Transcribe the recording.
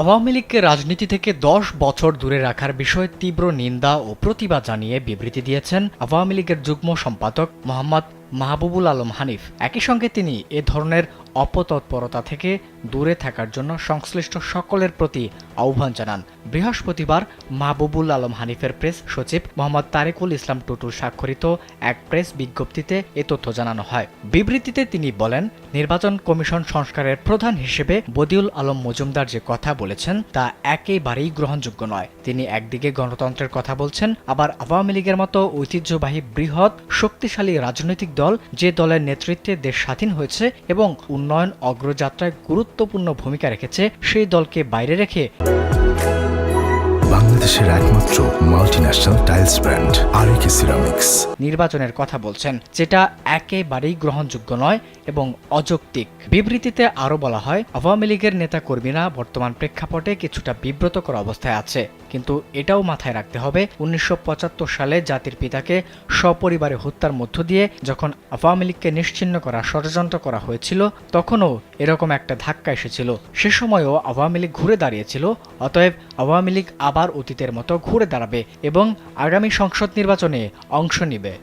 আওয়ামী লীগকে রাজনীতি থেকে ১০ বছর দূরে রাখার বিষয়ে তীব্র নিন্দা ও প্রতিবাদ জানিয়ে বিবৃতি দিয়েছেন আওয়ামী লীগের যুগ্ম সম্পাদক মোহাম্মদ মাহবুবুল আলম হানিফ। একই সঙ্গে তিনি এ ধরনের অপতৎপরতা থেকে দূরে থাকার জন্য সংশ্লিষ্ট সকলের প্রতি আহ্বান জানান। বৃহস্পতিবার মাহবুবুল আলম হানিফের প্রেস সচিব মোহাম্মদ তারেকুল ইসলাম টুটুল স্বাক্ষরিত এক প্রেস বিজ্ঞপ্তিতে এ তথ্য জানানো হয়। বিবৃতিতে তিনি বলেন, নির্বাচন কমিশন সংস্কারের প্রধান হিসেবে বদিউল আলম মজুমদার যে কথা বলেছেন তা একেবারেই গ্রহণযোগ্য নয়। তিনি একদিকে গণতন্ত্রের কথা বলছেন, আবার আওয়ামী লীগের মতো ঐতিহ্যবাহী বৃহৎ শক্তিশালী রাজনৈতিক দল, যে দলের নেতৃত্বে দেশ স্বাধীন হয়েছে এবং উন্নয়ন অগ্রযাত্রায় গুরুত্বপূর্ণ ভূমিকা রেখেছে, সেই দলকে বাইরে রেখে বাংলাদেশের একমাত্র মাল্টিন্যাশনাল টাইলস ব্র্যান্ড আরএকে সিরামিক্স নির্বাচনের কথা বলছেন, যেটা একেবারেই গ্রহণযোগ্য নয় এবং অযৌক্তিক। বিবৃতিতে আরও বলা হয়, আওয়ামী লীগের নেতা কর্মীরা বর্তমান প্রেক্ষাপটে কিছুটা বিব্রতকর অবস্থায় আছে, কিন্তু এটাও মাথায় রাখতে হবে ১৯৭৫ সালে জাতির পিতাকে সপরিবারে হত্যার মধ্য দিয়ে যখন আওয়ামী লীগকে নিশ্চিহ্ন করা ষড়যন্ত্র করা হয়েছিল, তখনও এরকম একটা ধাক্কা এসেছিল। সে সময়ও আওয়ামী লীগ ঘুরে দাঁড়িয়েছিল। অতএব আওয়ামী লীগ আবার অতীতের মতো ঘুরে দাঁড়াবে এবং আগামী সংসদ নির্বাচনে অংশ নিবে।